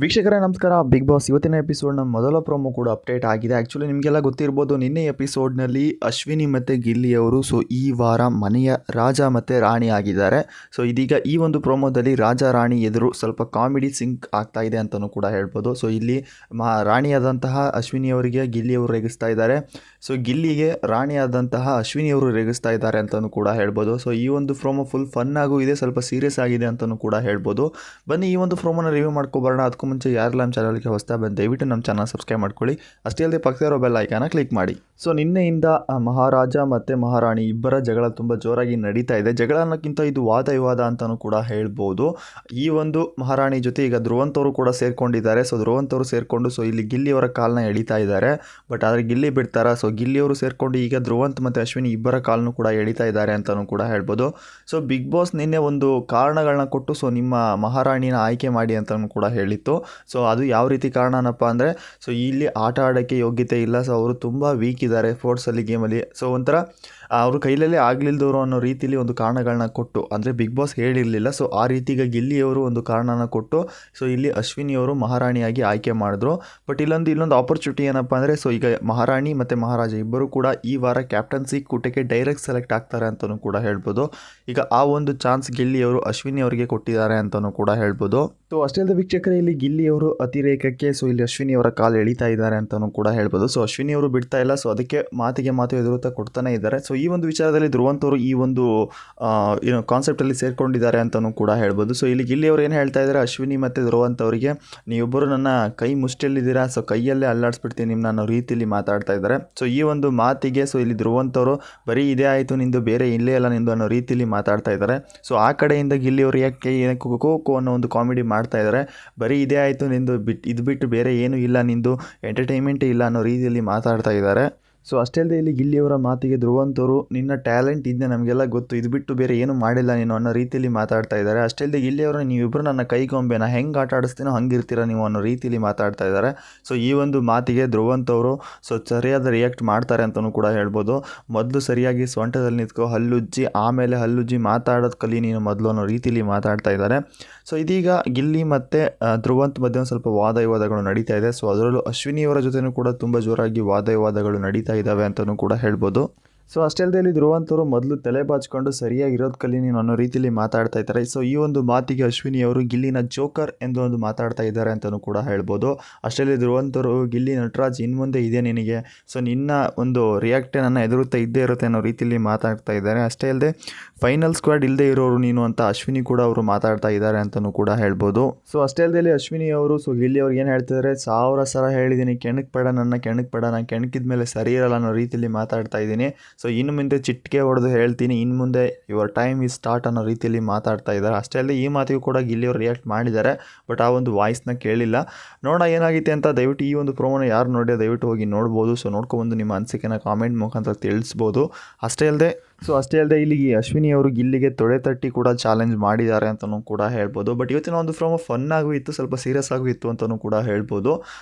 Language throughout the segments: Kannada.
ವೀಕ್ಷಕರೇ ನಮಸ್ಕಾರ. ಬಿಗ್ ಬಾಸ್ ಇವತ್ತಿನ ಎಪಿಸೋಡ್ನ ಮೊದಲ ಪ್ರೋಮೋ ಕೂಡ ಅಪ್ಡೇಟ್ ಆಗಿದೆ. ಆ್ಯಕ್ಚುಲಿ ನಿಮಗೆಲ್ಲ ಗೊತ್ತಿರ್ಬೋದು, ನಿನ್ನೆ ಎಪಿಸೋಡ್ನಲ್ಲಿ ಅಶ್ವಿನಿ ಮತ್ತು ಗಿಲ್ಲಿ ಅವರು ಈ ವಾರ ಮನೆಯ ರಾಜ ಮತ್ತು ರಾಣಿ ಆಗಿದ್ದಾರೆ. ಇದೀಗ ಈ ಒಂದು ಪ್ರೋಮೋದಲ್ಲಿ ರಾಜ ರಾಣಿ ಎದುರು ಸ್ವಲ್ಪ ಕಾಮಿಡಿ ಸಿಂಕ್ ಆಗ್ತಾ ಇದೆ ಅಂತಲೂ ಕೂಡ ಹೇಳ್ಬೋದು. ಇಲ್ಲಿ ರಾಣಿಯಾದಂತಹ ಅಶ್ವಿನಿಯವರಿಗೆ ಗಿಲ್ಲಿಯವರು ರೇಗಿಸ್ತಾ ಇದ್ದಾರೆ. ಗಿಲ್ಲಿಗೆ ರಾಣಿಯಾದಂತಹ ಅಶ್ವಿನಿಯವರು ರೇಗಿಸ್ತಾ ಇದ್ದಾರೆ ಅಂತಲೂ ಕೂಡ ಹೇಳ್ಬೋದು. ಈ ಒಂದು ಪ್ರೋಮೋ ಫುಲ್ ಫನ್ ಆಗೂ ಇದೆ, ಸ್ವಲ್ಪ ಸೀರಿಯಸ್ ಆಗಿದೆ ಅಂತಲೂ ಕೂಡ ಹೇಳ್ಬೋದು. ಬನ್ನಿ ಈ ಒಂದು ಪ್ರೋಮೋನ ರಿವ್ಯೂ ಮಾಡ್ಕೊಬರೋಣ. ಅದಕ್ಕೂ ಮುಂಚೆ ಯಾರೆಲ್ಲ ನಮ್ಮ ಚಾನಲ್ಗೆ ಹೊಸದಾಗಿ ಬಂದು ದಯವಿಟ್ಟು ನಮ್ಮ ಚಾನಲ್ ಸಬ್ಸ್ಕ್ರೈಬ್ ಮಾಡ್ಕೊಳ್ಳಿ. ಅಷ್ಟೇ ಅಲ್ಲದೆ ಪಕ್ಕದ ಇರೋ ಬೆಲ್ ಐಕಾನ ಕ್ಲಿಕ್ ಮಾಡಿ. ನಿನ್ನೆಯಿಂದ ಮಹಾರಾಜ ಮತ್ತು ಮಹಾರಾಣಿ ಇಬ್ಬರ ಜಗಳ ತುಂಬ ಜೋರಾಗಿ ನಡೀತಾ ಇದೆ. ಜಗಳ ಅನ್ನೋಕ್ಕಿಂತ ಇದು ವಾದ ವಿವಾದ ಅಂತಲೂ ಕೂಡ ಹೇಳ್ಬೋದು. ಈ ಒಂದು ಮಹಾರಾಣಿ ಜೊತೆ ಈಗ ಧ್ರುವಂತ್ ಅವರು ಕೂಡ ಸೇರ್ಕೊಂಡಿದ್ದಾರೆ. ಧ್ರುವಂತ್ ಅವರು ಸೇರಿಕೊಂಡು ಇಲ್ಲಿ ಗಿಲ್ಲಿಯವರ ಕಾಲನ್ನ ಎಳಿತಾ ಇದ್ದಾರೆ. ಬಟ್ ಆದರೆ ಗಿಲ್ಲಿ ಬಿಡ್ತಾರ. ಗಿಲ್ಲಿಯವರು ಸೇರಿಕೊಂಡು ಈಗ ಧ್ರುವಂತ್ ಮತ್ತು ಅಶ್ವಿನಿ ಇಬ್ಬರ ಕಾಲನ್ನು ಕೂಡ ಎಳಿತಾ ಇದ್ದಾರೆ ಅಂತಲೂ ಕೂಡ ಹೇಳ್ಬೋದು. ಬಿಗ್ ಬಾಸ್ ನಿನ್ನೆ ಒಂದು ಕಾರಣಗಳನ್ನ ಕೊಟ್ಟು ನಿಮ್ಮ ಮಹಾರಾಣಿನ ಆಯ್ಕೆ ಮಾಡಿ ಅಂತಲೂ ಕೂಡ ಹೇಳಿತ್ತು. ಅದು ಯಾವ ರೀತಿ ಕಾರಣನಪ್ಪ ಅಂದರೆ ಇಲ್ಲಿ ಆಟ ಆಡೋಕ್ಕೆ ಯೋಗ್ಯತೆ ಇಲ್ಲ. ಅವರು ತುಂಬ ವೀಕ್ ಇದ್ದಾರೆ ಸ್ಪೋರ್ಟ್ಸಲ್ಲಿ, ಗೇಮಲ್ಲಿ. ಒಂಥರ ಅವ್ರ ಕೈಲಲ್ಲೇ ಆಗಲಿಲ್ದವರು ಅನ್ನೋ ರೀತಿಯಲ್ಲಿ ಒಂದು ಕಾರಣಗಳನ್ನ ಕೊಟ್ಟು, ಅಂದರೆ ಬಿಗ್ ಬಾಸ್ ಹೇಳಿರಲಿಲ್ಲ. ಆ ರೀತಿಗ ಗಿಲ್ಲಿಯವರು ಒಂದು ಕಾರಣನ ಕೊಟ್ಟು ಇಲ್ಲಿ ಅಶ್ವಿನಿಯವರು ಮಹಾರಾಣಿಯಾಗಿ ಆಯ್ಕೆ ಮಾಡಿದ್ರು. ಬಟ್ ಇಲ್ಲೊಂದು ಆಪರ್ಚುನಿಟಿ ಏನಪ್ಪ ಅಂದರೆ ಈಗ ಮಹಾರಾಣಿ ಮತ್ತು ಮಹಾರಾಜ ಇಬ್ಬರು ಕೂಡ ಈ ವಾರ ಕ್ಯಾಪ್ಟನ್ಸಿ ಕೂಟಕ್ಕೆ ಡೈರೆಕ್ಟ್ ಸೆಲೆಕ್ಟ್ ಆಗ್ತಾರೆ ಅಂತಲೂ ಕೂಡ ಹೇಳ್ಬೋದು. ಈಗ ಆ ಒಂದು ಚಾನ್ಸ್ ಗಿಲ್ಲಿಯವರು ಅಶ್ವಿನಿ ಅವರಿಗೆ ಕೊಟ್ಟಿದ್ದಾರೆ ಅಂತಲೂ ಕೂಡ ಹೇಳ್ಬೋದು. ಅಷ್ಟೇ ಅಲ್ಲದೆ ವೀಕ್ಷಕರೇ, ಇಲ್ಲಿ ಗಿಲ್ಲಿಯವರು ಅತಿರೇಕಕ್ಕೆ ಇಲ್ಲಿ ಅಶ್ವಿನಿಯವರ ಕಾಲು ಎಳಿತಾ ಇದ್ದಾರೆ ಅಂತಲೂ ಕೂಡ ಹೇಳ್ಬೋದು. ಅಶ್ವಿನಿಯವರು ಬಿಡ್ತಾ ಇಲ್ಲ. ಅದಕ್ಕೆ ಮಾತಿಗೆ ಮಾತು ಎದುರುತ್ತಾ ಕೊಡ್ತಾನೆ ಇದ್ದಾರೆ. ಈ ಒಂದು ವಿಚಾರದಲ್ಲಿ ಧ್ರುವಂತ್ ಅವರು ಈ ಒಂದು ಕಾನ್ಸೆಪ್ಟಲ್ಲಿ ಸೇರ್ಕೊಂಡಿದ್ದಾರೆ ಅಂತಲೂ ಕೂಡ ಹೇಳ್ಬೋದು. ಇಲ್ಲಿ ಗಿಲ್ಲಿಯವರು ಏನು ಹೇಳ್ತಾ ಇದ್ದಾರೆ, ಅಶ್ವಿನಿ ಮತ್ತು ಧ್ರುವಂತ್ ಅವರಿಗೆ, ನೀವೊಬ್ಬರು ನನ್ನ ಕೈ ಮುಷ್ಟಿಯಲ್ಲಿದ್ದೀರಾ, ಕೈಯಲ್ಲೇ ಅಲ್ಲಾಡಿಸ್ಬಿಡ್ತೀನಿ ನಿಮ್ಮನ್ನ ಅನ್ನೋ ರೀತಿಯಲ್ಲಿ ಮಾತಾಡ್ತಾ ಇದ್ದಾರೆ. ಈ ಒಂದು ಮಾತಿಗೆ ಇಲ್ಲಿ ಧ್ರುವಂತ್ ಅವರು ಬರೀ ಇದೇ ಆಯಿತು ನಿಂದು, ಬೇರೆ ಇಲ್ಲೇ ಅಲ್ಲ ನಿಂದು ಅನ್ನೋ ರೀತಿಯಲ್ಲಿ ಮಾತಾಡ್ತಾ ಇದ್ದಾರೆ. ಆ ಕಡೆಯಿಂದ ಗಿಲ್ಲಿಯವರು ಯಾಕೆ ಕೋಕೋ ಅನ್ನೋ ಒಂದು ಕಾಮಿಡಿ ಮಾಡ್ತಾ ಇದ್ದಾರೆ. ಬರೀ ಇದೇ ಆಯಿತು ನಿಂದು, ಇದು ಬಿಟ್ಟು ಬೇರೆ ಏನೂ ಇಲ್ಲ ನಿಂದು, ಎಂಟರ್ಟೈನ್ಮೆಂಟೇ ಇಲ್ಲ ಅನ್ನೋ ರೀತಿಯಲ್ಲಿ ಮಾತಾಡ್ತಾ ಇದ್ದಾರೆ. ಅಷ್ಟೇ ಅಲ್ಲದೆ ಇಲ್ಲಿ ಗಿಲ್ಲಿಯವರ ಮಾತಿಗೆ ಧ್ರುವಂತ್ ಅವರು, ನಿನ್ನ ಟ್ಯಾಲೆಂಟ್ ಇದನ್ನೇ ನಮಗೆಲ್ಲ ಗೊತ್ತು, ಇದು ಬಿಟ್ಟು ಬೇರೆ ಏನು ಮಾಡಿಲ್ಲ ನೀನು ಅನ್ನೋ ರೀತಿಯಲ್ಲಿ ಮಾತಾಡ್ತಾ ಇದ್ದಾರೆ. ಅಷ್ಟೇ ಅಲ್ಲದೆ ಗಿಲ್ಲಿಯವರು, ನೀವಿಬ್ಬರು ನನ್ನ ಕೈಗೊಂಬೆ, ನಾ ಹೆಂಗೆ ಆಟ ಆಡಿಸ್ತೀನೋ ಹಂಗಿರ್ತೀರ ನೀವು ಅನ್ನೋ ರೀತಿಯಲ್ಲಿ ಮಾತಾಡ್ತಾ ಇದ್ದಾರೆ. ಈ ಒಂದು ಮಾತಿಗೆ ಧ್ರುವಂತ್ ಅವರು ಸರಿಯಾದ ರಿಯಾಕ್ಟ್ ಮಾಡ್ತಾರೆ ಅಂತಲೂ ಕೂಡ ಹೇಳ್ಬೋದು. ಮೊದಲು ಸರಿಯಾಗಿ ಸೊಂಟದಲ್ಲಿ ನಿಂತ್ಕೋ, ಹಲ್ಲುಜ್ಜಿ, ಆಮೇಲೆ ಹಲ್ಲುಜ್ಜಿ ಮಾತಾಡೋದು ಕಲಿ ನೀನು ಮೊದಲು ಅನ್ನೋ ರೀತಿಯಲ್ಲಿ ಮಾತಾಡ್ತಾ ಇದ್ದಾರೆ. ಇದೀಗ ಗಿಲ್ಲಿ ಮತ್ತು ಧ್ರುವಂತ್ ಮಧ್ಯೆ ಒಂದು ಸ್ವಲ್ಪ ವಾದ ವಿವಾದಗಳು ನಡೀತಾ ಇದೆ. ಅದರಲ್ಲೂ ಅಶ್ವಿನಿಯವರ ಜೊತೆನೂ ಕೂಡ ತುಂಬ ಜೋರಾಗಿ ವಾದ ವಿವಾದಗಳು ನಡೀತಾ ಇದ್ದಾವೆ ಅಂತಲೂ ಕೂಡ ಹೇಳ್ಬೋದು. ಅಷ್ಟೇ ಅಲ್ಲದೆ ಇಲ್ಲಿ ಧ್ರುವಂತ್ ಅವರು ಮೊದಲು ತಲೆ ಬಾಚಿಕೊಂಡು ಸರಿಯಾಗಿರೋದು ಕಲಿ ನೀನು ಅನ್ನೋ ರೀತಿಯಲ್ಲಿ ಮಾತಾಡ್ತಾ ಇದ್ದಾರೆ. ಈ ಒಂದು ಮಾತಿಗೆ ಅಶ್ವಿನಿಯವರು ಗಿಲ್ಲಿನ ಜೋಕರ್ ಎಂದು ಒಂದು ಮಾತಾಡ್ತಾ ಇದ್ದಾರೆ ಅಂತಲೂ ಕೂಡ ಹೇಳ್ಬೋದು. ಅಷ್ಟೇ ಧ್ರುವಂತ್ ಅವರು, ಗಿಲ್ಲಿ ನಟರಾಜ್ ಇನ್ನು ಮುಂದೆ ಇದೆ ನಿನಗೆ, ನಿನ್ನ ಒಂದು ರಿಯಾಕ್ಟೇ ನನ್ನ ಎದುರುತ್ತಾ ಇದ್ದೇ ಇರುತ್ತೆ ಅನ್ನೋ ರೀತಿಯಲ್ಲಿ ಮಾತಾಡ್ತಾ ಇದ್ದಾರೆ. ಅಷ್ಟೇ ಅಲ್ಲದೆ ಫೈನಲ್ ಸ್ಕ್ವಾಡ್ ಇಲ್ಲದೆ ಇರೋರು ನೀನು ಅಂತ ಅಶ್ವಿನಿ ಕೂಡ ಅವರು ಮಾತಾಡ್ತಾ ಇದ್ದಾರೆ ಅಂತಲೂ ಕೂಡ ಹೇಳ್ಬೋದು. ಅಷ್ಟೇ ಅಲ್ಲದೆ ಇಲ್ಲಿ ಅಶ್ವಿನಿ ಅವರು ಗಿಲ್ಲಿ ಅವ್ರಿಗೆ ಏನು ಹೇಳ್ತಿದ್ದಾರೆ, 1000 ಸಲ ಹೇಳಿದ್ದೀನಿ ಕೆಣಕ್ ಬೇಡ, ನನ್ನ ಕೆಣಕ್ ಬೇಡ, ನಾನು ಕೆಣಕಿದ ಮೇಲೆ ಸರಿ ಇರಲ್ಲ ಅನ್ನೋ ರೀತಿಯಲ್ಲಿ ಮಾತಾಡ್ತಾ ಇದ್ದೀನಿ. ಇನ್ನು ಮುಂದೆ ಚಿಟ್ಟಿಗೆ ಹೊಡೆದು ಹೇಳ್ತೀನಿ, ಇನ್ನು ಮುಂದೆ ಯುವರ್ ಟೈಮ್ ಈಸ್ ಸ್ಟಾರ್ಟ್ ಅನ್ನೋ ರೀತಿಯಲ್ಲಿ ಮಾತಾಡ್ತಾ ಇದ್ದಾರೆ. ಅಷ್ಟೇ ಅಲ್ಲದೆ ಈ ಮಾತಿಗೂ ಕೂಡ ಗಿಲ್ಲಿಯವರು ರಿಯಾಕ್ಟ್ ಮಾಡಿದ್ದಾರೆ. ಬಟ್ ಆ ಒಂದು ವಾಯ್ಸ್ನ ಕೇಳಿಲ್ಲ. ನೋಡೋಣ ಏನಾಗಿದೆ ಅಂತ. ದಯವಿಟ್ಟು ಈ ಒಂದು ಪ್ರೋಮೋನ ಯಾರು ನೋಡಿ ದಯವಿಟ್ಟು ಹೋಗಿ ನೋಡ್ಬೋದು. ನೋಡ್ಕೊಬಂದು ನಿಮ್ಮ ಅನಿಸಿಕೆನ ಕಾಮೆಂಟ್ ಮುಖಾಂತರ ತಿಳಿಸ್ಬೋದು. ಅಷ್ಟೇ ಅಲ್ಲದೆ ಇಲ್ಲಿ ಅಶ್ವಿನಿ ಅವರು ಗಿಲ್ಲಿಗೆ ತೊಡೆ ತಟ್ಟಿ ಕೂಡ ಚಾಲೆಂಜ್ ಮಾಡಿದ್ದಾರೆ ಅಂತಲೂ ಕೂಡ ಹೇಳ್ಬೋದು. ಬಟ್ ಇವತ್ತಿನ ಒಂದು ಪ್ರೋಮೋ ಫನ್ ಆಗೂ ಇತ್ತು, ಸ್ವಲ್ಪ ಸೀರಿಯಸ್ ಆಗೂ ಇತ್ತು ಅಂತಲೂ ಕೂಡ ಹೇಳ್ಬೋದು.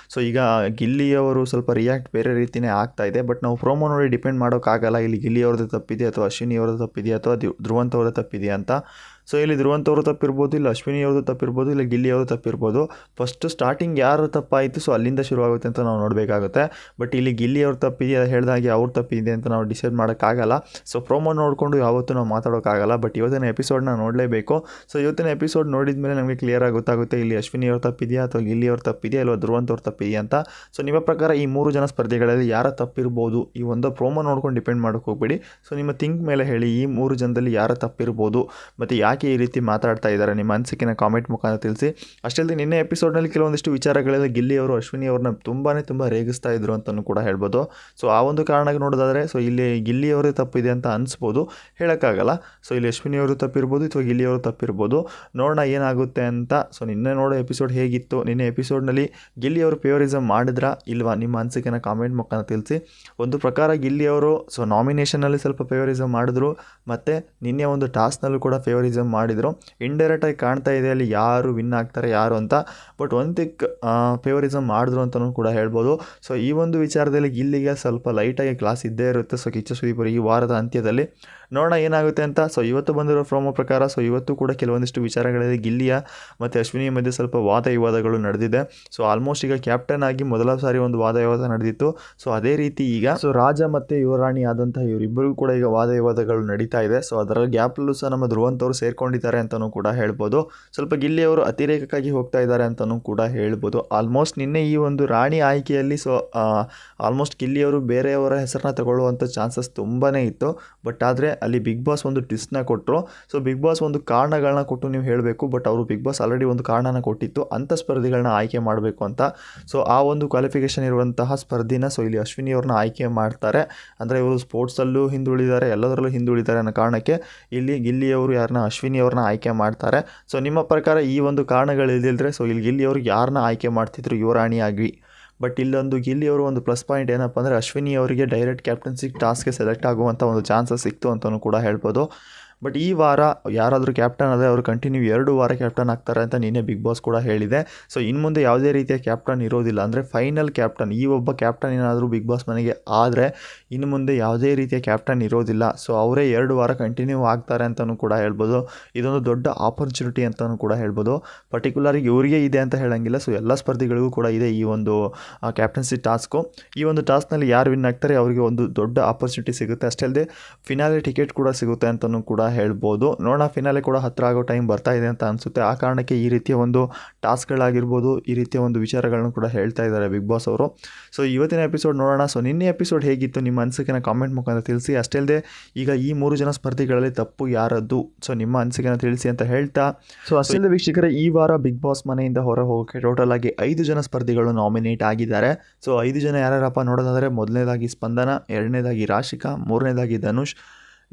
ಈಗ ಗಿಲ್ಲಿಯವರು ಸ್ವಲ್ಪ ರಿಯಾಕ್ಟ್ ಬೇರೆ ರೀತಿಯೇ ಆಗ್ತಾ ಇದೆ. ಬಟ್ ನಾವು ಪ್ರೋಮೋ ನೋಡಿ ಡಿಪೆಂಡ್ ಮಾಡೋಕ್ಕಾಗಲ್ಲ ಇಲ್ಲಿ ಗಿಲ್ಲಿಯವ್ರದ್ದು ತಪ್ಪಿದೆ ಅಥವಾ ಅಶ್ವಿನಿ ಅವ್ರದ್ದು ತಪ್ಪಿದೆಯಾ ಅಥವಾ ಧ್ರುವಂತ್ ಅವ್ರದ್ದು ತಪ್ಪಿದೆಯಾ ಅಂತ. ಇಲ್ಲಿ ಧ್ರುವಂತ್ ಅವರು ತಪ್ಪಿರ್ಬೋದು, ಇಲ್ಲ ಅಶ್ವಿನಿ ಅವ್ರದ್ದು ತಪ್ಪಿರ್ಬೋದು, ಇಲ್ಲ ಗಿಲ್ಲಿ ಅವ್ರದ್ದು ತಪ್ಪಿರ್ಬೋದು. ಫಸ್ಟು ಸ್ಟಾರ್ಟಿಂಗ್ ಯಾರು ತಪ್ಪಾಯಿತು ಅಲ್ಲಿಂದ ಶುರುವಾಗುತ್ತೆ ಅಂತ ನಾವು ನೋಡಬೇಕಾಗುತ್ತೆ. ಬಟ್ ಇಲ್ಲಿ ಗಿಲ್ಲಿ ಅವ್ರ ತಪ್ಪಿದೆಯಾ ಹೇಳಿದಾಗೆ ಅವ್ರು ತಪ್ಪಿದೆ ಅಂತ ನಾವು ಡಿಸೈಡ್ ಮಾಡೋಕ್ಕಾಗಲ್ಲ. ಪ್ರೋಮೋ ನೋಡಿಕೊಂಡು ಯಾವತ್ತೂ ನಾವು ಮಾತಾಡೋಕ್ಕಾಗಲ್ಲ. ಬಟ್ ಇವತ್ತಿನ ಎಪಿಸೋಡ್ನ ನೋಡಲೇಬೇಕು. ಇವತ್ತಿನ ಎಪಿಸೋಡ್ ನೋಡಿದ ಮೇಲೆ ನಮಗೆ ಕ್ಲಿಯರಾಗಿ ಗೊತ್ತಾಗುತ್ತೆ ಇಲ್ಲಿ ಅಶ್ವಿನಿ ಅವ್ರ ತಪ್ಪಿದೆಯಾ ಅಥವಾ ಗಿಲ್ಲಿ ಅವ್ರ ತಪ್ಪಿದೆಯಾ ಇಲ್ಲ ಧ್ರುವಂತ್ ಅವ್ರ ತಪ್ಪಿದೆಯಾ ಅಂತ. ನಿಮ್ಮ ಪ್ರಕಾರ ಈ 3 ಜನ ಸ್ಪರ್ಧಿಗಳಲ್ಲಿ ಯಾರ ತಪ್ಪಿರ್ಬೋದು, ಈ ಒಂದು ಪ್ರೋಮೋ ನೋಡ್ಕೊಂಡು ಡಿಪೆಂಡ್ ಮಾಡೋಕೆ ಹೋಗ್ಬೇಡಿ. ನಿಮ್ಮ ಥಿಂಕ್ ಮೇಲೆ ಹೇಳಿ, ಈ 3 ಜನದಲ್ಲಿ ಯಾರ ತಪ್ಪಿರ್ಬೋದು ಮತ್ತು ಯಾಕೆ ಈ ರೀತಿ ಮಾತಾಡ್ತಾ ಇದ್ದಾರೆ, ನಿಮ್ಮ ಅನಿಸಿಕೆನ ಕಾಮೆಂಟ್ ಮುಖಾಂತರ ತಿಳಿಸಿ. ಅಷ್ಟೇ ಅಲ್ಲದೆ ನಿನ್ನೆ ಎಪಿಸೋಡ್ನಲ್ಲಿ ಕೆಲವೊಂದಿಷ್ಟು ವಿಚಾರಗಳಲ್ಲಿ ಗಿಲ್ಲಿ ಅವರು ಅಶ್ವಿನಿ ಅವ್ರನ್ನ ತುಂಬ ರೇಗಿಸ್ತಾ ಇದ್ರು ಅಂತಲೂ ಕೂಡ ಹೇಳ್ಬೋದು. ಆ ಒಂದು ಕಾರಣಕ್ಕೆ ನೋಡೋದಾದರೆ ಇಲ್ಲಿ ಗಿಲ್ಲಿ ಅವರೇ ತಪ್ಪಿದೆ ಅಂತ ಅನಿಸ್ಬೋದು, ಹೇಳೋಕ್ಕಾಗಲ್ಲ. ಇಲ್ಲಿ ಅಶ್ವಿನಿ ಅವರು ತಪ್ಪಿರ್ಬೋದು ಅಥವಾ ಗಿಲ್ಲಿ ಅವರು ತಪ್ಪಿರ್ಬೋದು. ನೋಡೋಣ ಏನಾಗುತ್ತೆ ಅಂತ. ನಿನ್ನೆ ನೋಡೋ ಎಪಿಸೋಡ್ ಹೇಗಿತ್ತು, ನಿನ್ನೆ ಎಪಿಸೋಡ್ನಲ್ಲಿ ಗಿಲ್ಲಿ ಅವರು ಫೇವರಿಸಮ್ ಮಾಡಿದ್ರಾ ಇಲ್ವಾ, ನಿಮ್ಮ ಅನಿಸಿಕೆನ ಕಾಮೆಂಟ್ ಮುಖಾಂತರ ತಿಳಿಸಿ. ಒಂದು ಪ್ರಕಾರ ಗಿಲ್ಲಿ ಅವರು ನಾಮಿನೇಷನಲ್ಲಿ ಸ್ವಲ್ಪ ಫೇವರಿಸಮ್ ಮಾಡಿದ್ರು, ಮತ್ತು ನಿನ್ನೆ ಒಂದು ಟಾಸ್ಕ್ನಲ್ಲೂ ಕೂಡ ಫೇವರಿಸಮ್ ಮಾಡಿದರು. ಇಂಡೈರೆಕ್ಟಾಗಿ ಕಾಣ್ತಾ ಇದೆ ಅಲ್ಲಿ ಯಾರು ವಿನ್ ಆಗ್ತಾರೆ ಯಾರು ಅಂತ. ಬಟ್ ಒಂದಕ್ಕೆ ಫೇವರಿಸಮ್ ಮಾಡಿದ್ರು ಅಂತಲೂ ಕೂಡ ಹೇಳ್ಬೋದು. ಈ ಒಂದು ವಿಚಾರದಲ್ಲಿ ಗಿಲ್ಲಿಗೆ ಸ್ವಲ್ಪ ಲೈಟಾಗಿ ಕ್ಲಾಸ್ ಇದ್ದೇ ಇರುತ್ತೆ. ಕಿಚ್ಚ ಸುದೀಪ್ ಈ ವಾರದ ಅಂತ್ಯದಲ್ಲಿ ನೋಡೋಣ ಏನಾಗುತ್ತೆ ಅಂತ. ಸೊ ಇವತ್ತು ಬಂದಿರೋ ಪ್ರೋಮೋ ಪ್ರಕಾರ ಸೊ ಇವತ್ತು ಕೂಡ ಕೆಲವೊಂದಿಷ್ಟು ವಿಚಾರಗಳಿದೆ. ಗಿಲ್ಲಿಯ ಮತ್ತು ಅಶ್ವಿನಿಯ ಮಧ್ಯೆ ಸ್ವಲ್ಪ ವಾದ ವಿವಾದಗಳು ನಡೆದಿದೆ. ಸೊ ಆಲ್ಮೋಸ್ಟ್ ಈಗ ಕ್ಯಾಪ್ಟನ್ ಆಗಿ ಮೊದಲ ಸಾರಿ ಒಂದು ವಾದ ವಿವಾದ ನಡೆದಿತ್ತು. ಸೊ ಅದೇ ರೀತಿ ಈಗ ಸೊ ರಾಜ ಮತ್ತು ಯುವರಾಣಿ ಆದಂತಹ ಇವರಿಬ್ಬರಿಗೂ ಕೂಡ ಈಗ ವಾದ ವಿವಾದಗಳು ನಡೀತಾ ಇದೆ. ಸೊ ಅದರ ಗ್ಯಾಪಲ್ಲೂ ಸಹ ನಮ್ಮ ಧ್ರುವಂತ್ ಅವರು ಸೇರ್ಕೊಂಡಿದ್ದಾರೆ ಅಂತಲೂ ಕೂಡ ಹೇಳ್ಬೋದು. ಸ್ವಲ್ಪ ಗಿಲ್ಲಿ ಅವರು ಅತಿರೇಕಕ್ಕಾಗಿ ಹೋಗ್ತಾ ಇದ್ದಾರೆ ಅಂತಲೂ ಕೂಡ ಹೇಳ್ಬೋದು. ಆಲ್ಮೋಸ್ಟ್ ನಿನ್ನೆ ಈ ಒಂದು ರಾಣಿ ಆಯ್ಕೆಯಲ್ಲಿ ಸೊ ಆಲ್ಮೋಸ್ಟ್ ಗಿಲ್ಲಿಯವರು ಬೇರೆಯವರ ಹೆಸರನ್ನ ತಗೊಳ್ಳುವಂಥ ಚಾನ್ಸಸ್ ತುಂಬಾ ಇತ್ತು. ಬಟ್ ಆದರೆ ಅಲ್ಲಿ ಬಿಗ್ ಬಾಸ್ ಒಂದು ಟ್ವಿಸ್ಟ್ನ ಕೊಟ್ಟರು. ಸೊ ಬಿಗ್ ಬಾಸ್ ಒಂದು ಕಾರಣಗಳನ್ನ ಕೊಟ್ಟು ನೀವು ಹೇಳಬೇಕು. ಬಟ್ ಅವರು ಬಿಗ್ ಬಾಸ್ ಆಲ್ರೆಡಿ ಒಂದು ಕಾರಣನ ಕೊಟ್ಟಿತ್ತು ಅಂಥ ಸ್ಪರ್ಧಿಗಳನ್ನ ಆಯ್ಕೆ ಮಾಡಬೇಕು ಅಂತ. ಸೊ ಆ ಒಂದು ಕ್ವಾಲಿಫಿಕೇಷನ್ ಇರುವಂತಹ ಸ್ಪರ್ಧಿನ ಸೊ ಇಲ್ಲಿ ಅಶ್ವಿನಿ ಅವ್ರನ್ನ ಆಯ್ಕೆ ಮಾಡ್ತಾರೆ. ಅಂದರೆ ಇವರು ಸ್ಪೋರ್ಟ್ಸಲ್ಲೂ ಹಿಂದುಳಿದ್ದಾರೆ, ಎಲ್ಲದರಲ್ಲೂ ಹಿಂದುಳಿದ್ದಾರೆ ಅನ್ನೋ ಕಾರಣಕ್ಕೆ ಇಲ್ಲಿ ಗಿಲ್ಲಿಯವರು ಯಾರನ್ನ ಅಶ್ವಿನಿ ಅವ್ರನ್ನ ಆಯ್ಕೆ ಮಾಡ್ತಾರೆ. ಸೊ ನಿಮ್ಮ ಪ್ರಕಾರ ಈ ಒಂದು ಕಾರಣಗಳಿಲ್ದಿದ್ರೆ ಸೊ ಇಲ್ಲಿ ಗಿಲ್ಲಿಯವರು ಯಾರನ್ನ ಆಯ್ಕೆ ಮಾಡ್ತಿದ್ರು ಯುವರಾಣಿ ಆಗಿ. ಬಟ್ ಇಲ್ಲೊಂದು ಗಿಲ್ಲಿಯವರು ಒಂದು ಪ್ಲಸ್ ಪಾಯಿಂಟ್ ಏನಪ್ಪ ಅಂದರೆ ಅಶ್ವಿನಿ ಅವರಿಗೆ ಡೈರೆಕ್ಟ್ ಕ್ಯಾಪ್ಟನ್ಸಿ ಟಾಸ್ಕ್ಗೆ ಸೆಲೆಕ್ಟ್ ಆಗುವಂಥ ಒಂದು ಚಾನ್ಸಸ್ ಸಿಕ್ತು ಅಂತಲೂ ಕೂಡ ಹೇಳ್ಬೋದು. ಬಟ್ ಈ ವಾರ ಯಾರಾದರೂ ಕ್ಯಾಪ್ಟನ್ ಆದರೆ ಅವರು ಕಂಟಿನ್ಯೂ 2 ವಾರ ಕ್ಯಾಪ್ಟನ್ ಆಗ್ತಾರೆ ಅಂತ ನಿನ್ನೆ ಬಿಗ್ ಬಾಸ್ ಕೂಡ ಹೇಳಿದೆ. ಸೊ ಇನ್ನು ಮುಂದೆ ಯಾವುದೇ ರೀತಿಯ ಕ್ಯಾಪ್ಟನ್ ಇರೋದಿಲ್ಲ. ಅಂದರೆ ಫೈನಲ್ ಕ್ಯಾಪ್ಟನ್ ಈ ಒಬ್ಬ ಕ್ಯಾಪ್ಟನ್ ಏನಾದರೂ ಬಿಗ್ ಬಾಸ್ ಮನೆಗೆ ಆದರೆ ಇನ್ನು ಮುಂದೆ ಯಾವುದೇ ರೀತಿಯ ಕ್ಯಾಪ್ಟನ್ ಇರೋದಿಲ್ಲ. ಸೊ ಅವರೇ 2 ವಾರ ಕಂಟಿನ್ಯೂ ಆಗ್ತಾರೆ ಅಂತಲೂ ಕೂಡ ಹೇಳ್ಬೋದು. ಇದೊಂದು ದೊಡ್ಡ ಆಪರ್ಚುನಿಟಿ ಅಂತಲೂ ಕೂಡ ಹೇಳ್ಬೋದು. ಪರ್ಟಿಕ್ಯುಲರಾಗಿ ಇವರಿಗೆ ಇದೆ ಅಂತ ಹೇಳೋಂಗಿಲ್ಲ. ಸೊ ಎಲ್ಲ ಸ್ಪರ್ಧಿಗಳಿಗೂ ಕೂಡ ಇದೆ ಈ ಒಂದು ಕ್ಯಾಪ್ಟನ್ಸಿ ಟಾಸ್ಕು. ಈ ಒಂದು ಟಾಸ್ಕ್ನಲ್ಲಿ ಯಾರು ವಿನ್ ಆಗ್ತಾರೆ ಅವರಿಗೆ ಒಂದು ದೊಡ್ಡ ಆಪರ್ಚುನಿಟಿ ಸಿಗುತ್ತೆ. ಅಷ್ಟೇ ಅಲ್ಲದೆ ಫಿನಾಲೆ ಟಿಕೆಟ್ ಕೂಡ ಸಿಗುತ್ತೆ ಅಂತಲೂ ಕೂಡ ಹೇಳ್ಬೋದು. ನೋಡೋಣ, ಫಿನಾಲೆ ಕೂಡ ಹತ್ತಿರ ಆಗೋ ಟೈಮ್ ಬರ್ತಾ ಇದೆ ಅಂತ ಅನಿಸುತ್ತೆ. ಆ ಕಾರಣಕ್ಕೆ ಈ ರೀತಿಯ ಒಂದು ಟಾಸ್ಕ್ಗಳಾಗಿರ್ಬೋದು, ಈ ರೀತಿಯ ಒಂದು ವಿಚಾರಗಳನ್ನು ಕೂಡ ಹೇಳ್ತಾ ಇದ್ದಾರೆ ಬಿಗ್ ಬಾಸ್ ಅವರು. ಸೊ ಇವತ್ತಿನ ಎಪಿಸೋಡ್ ನೋಡೋಣ. ಸೊ ನಿನ್ನೆ ಎಪಿಸೋಡ್ ಹೇಗಿತ್ತು ನಿಮ್ಮ ಅನಿಸಿಕೆನ ಕಾಮೆಂಟ್ ಮುಖಾಂತರ ತಿಳಿಸಿ. ಅಷ್ಟೇ ಅಲ್ಲದೆ ಈಗ ಈ 3 ಜನ ಸ್ಪರ್ಧಿಗಳಲ್ಲಿ ತಪ್ಪು ಯಾರದ್ದು, ಸೊ ನಿಮ್ಮ ಅನಿಸಿಕೆನ ತಿಳಿಸಿ ಅಂತ ಹೇಳ್ತಾ, ಸೊ ಅಷ್ಟೇ ಅಲ್ಲದೆ ವೀಕ್ಷಕರೇ ಈ ವಾರ ಬಿಗ್ ಬಾಸ್ ಮನೆಯಿಂದ ಹೊರ ಹೋಗೋಕ್ಕೆ ಟೋಟಲ್ ಆಗಿ 5 ಜನ ಸ್ಪರ್ಧಿಗಳು ನಾಮಿನೇಟ್ ಆಗಿದ್ದಾರೆ. ಸೊ 5 ಜನ ಯಾರ್ಯಾರಪ್ಪ ನೋಡೋದಾದರೆ ಮೊದಲನೇದಾಗಿ ಸ್ಪಂದನ, ಎರಡನೇದಾಗಿ ರಾಶಿಕಾ, ಮೂರನೇದಾಗಿ ಧನುಷ್,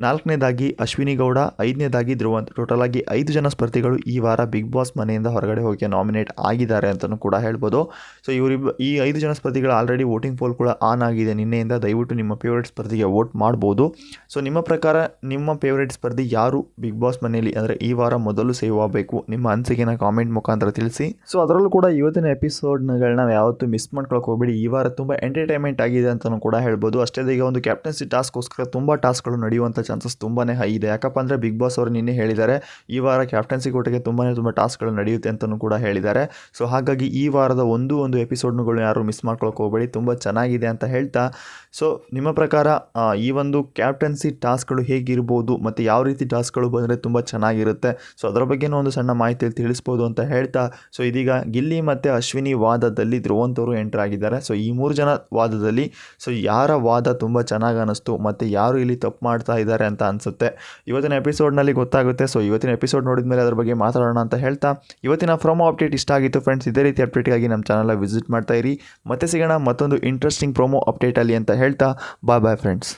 4ನೇದಾಗಿ ಅಶ್ವಿನಿ ಗೌಡ, 5ನೇದಾಗಿ ಧ್ರುವಂತ್. ಟೋಟಲ್ ಆಗಿ 5 ಜನ ಸ್ಪರ್ಧಿಗಳು ಈ ವಾರ ಬಿಗ್ ಬಾಸ್ ಮನೆಯಿಂದ ಹೊರಗಡೆ ಹೋಗಿ ನಾಮಿನೇಟ್ ಆಗಿದ್ದಾರೆ ಅಂತಲೂ ಕೂಡ ಹೇಳ್ಬೋದು. ಸೊ ಈ 5 ಜನ ಸ್ಪರ್ಧಿಗಳು ಆಲ್ರೆಡಿ ವೋಟಿಂಗ್ ಪೋಲ್ ಕೂಡ ಆನ್ ಆಗಿದೆ ನಿನ್ನೆಯಿಂದ. ದಯವಿಟ್ಟು ನಿಮ್ಮ ಫೇವ್ರೇಟ್ ಸ್ಪರ್ಧಿಗೆ ವೋಟ್ ಮಾಡ್ಬೋದು. ಸೊ ನಿಮ್ಮ ಪ್ರಕಾರ ನಿಮ್ಮ ಫೇವ್ರೇಟ್ ಸ್ಪರ್ಧಿ ಯಾರು ಬಿಗ್ ಬಾಸ್ ಮನೆಯಲ್ಲಿ ಅಂದರೆ ಈ ವಾರ ಮೊದಲು ಸೇವ್ ಆಗಬೇಕು? ನಿಮ್ಮ ಅನಿಸಿಕೆನ ಕಾಮೆಂಟ್ ಮುಖಾಂತರ ತಿಳಿಸಿ. ಸೊ ಅದರಲ್ಲೂ ಕೂಡ ಇವತ್ತಿನ ಎಪಿಸೋಡ್ಗಳನ್ನ ಯಾವತ್ತೂ ಮಿಸ್ ಮಾಡ್ಕೊಳಕ್ಕೆ ಹೋಗಬೇಡಿ. ಈ ವಾರ ತುಂಬ ಎಂಟರ್ಟೈನ್ಮೆಂಟ್ ಆಗಿದೆ ಅಂತಲೂ ಕೂಡ ಹೇಳ್ಬೋದು. ಅಷ್ಟೇ ಈಗ ಒಂದು ಕ್ಯಾಪ್ಟನ್ಸಿ ಟಾಸ್ಕ್ಗೋಸ್ಕರ ತುಂಬ ಟಾಸ್ಕ್ಗಳು ನಡೆಯುವಂಥ ಚಾನ್ಸಸ್ ತುಂಬಾ ಹೈ ಇದೆ. ಯಾಕಪ್ಪ ಅಂದರೆ ಬಿಗ್ ಬಾಸ್ ಅವರು ನಿನ್ನೆ ಹೇಳಿದ್ದಾರೆ ಈ ವಾರ ಕ್ಯಾಪ್ಟನ್ಸಿ ಕೋಟೆಗೆ ತುಂಬ ಟಾಸ್ಕ್ಗಳು ನಡೆಯುತ್ತೆ ಅಂತಲೂ ಕೂಡ ಹೇಳಿದ್ದಾರೆ. ಸೊ ಹಾಗಾಗಿ ಈ ವಾರದ ಒಂದು ಎಪಿಸೋಡ್ಗಳು ಯಾರು ಮಿಸ್ ಮಾಡ್ಕೊಳಕ್ಕೆ ಹೋಗಬೇಡಿ, ತುಂಬ ಚೆನ್ನಾಗಿದೆ ಅಂತ ಹೇಳ್ತಾ, ಸೊ ನಿಮ್ಮ ಪ್ರಕಾರ ಈ ಒಂದು ಕ್ಯಾಪ್ಟನ್ಸಿ ಟಾಸ್ಕ್ಗಳು ಹೇಗಿರ್ಬೋದು ಮತ್ತು ಯಾವ ರೀತಿ ಟಾಸ್ಕ್ಗಳು ಬಂದರೆ ತುಂಬ ಚೆನ್ನಾಗಿರುತ್ತೆ, ಸೊ ಅದರ ಬಗ್ಗೆನೂ ಒಂದು ಸಣ್ಣ ಮಾಹಿತಿ ತಿಳಿಸ್ಬೋದು ಅಂತ ಹೇಳ್ತಾ, ಸೊ ಇದೀಗ ಗಿಲ್ಲಿ ಮತ್ತು ಅಶ್ವಿನಿ ವಾದದಲ್ಲಿ ಧ್ರುವಂತ್ ಅವರು ಎಂಟರ್ ಆಗಿದ್ದಾರೆ. ಸೊ ಈ 3 ಜನ ವಾದದಲ್ಲಿ ಸೊ ಯಾರ ವಾದ ತುಂಬ ಚೆನ್ನಾಗಿ ಅನ್ನಿಸ್ತು ಮತ್ತು ಯಾರು ಇಲ್ಲಿ ತಪ್ಪು ಮಾಡ್ತಾ ಇದ್ದಾರೆ ಅಂತ ಅನಿಸುತ್ತೆ ಇವತ್ತಿನ ಎಪಿಸೋಡ್ನಲ್ಲಿ ಗೊತ್ತಾಗುತ್ತೆ. ಸೊ ಇವತ್ತಿನ ಎಪಿಸೋಡ್ ನೋಡಿದ ಮೇಲೆ ಅದ್ರ ಬಗ್ಗೆ ಮಾತಾಡೋಣ ಅಂತ ಹೇಳ್ತಾ, ಇವತ್ತಿನ ಪ್ರೋಮೋ ಅಪ್ಡೇಟ್ ಇಷ್ಟ ಆಗಿತ್ತು ಫ್ರೆಂಡ್ಸ್. ಇದೇ ರೀತಿ ಅಪ್ಡೇಟ್ಗಾಗಿ ನಮ್ಮ ಚಾನಲ್ನ ವಿಸಿಟ್ ಮಾಡ್ತಾ ಇರಿ. ಮತ್ತೆ ಸಿಗೋಣ ಮತ್ತೊಂದು ಇಂಟ್ರೆಸ್ಟಿಂಗ್ ಪ್ರೋಮೋ ಅಪ್ಡೇಟಲ್ಲಿ ಅಂತ ಹೇಳ್ತಾ, ಬಾಯ್ ಫ್ರೆಂಡ್ಸ್.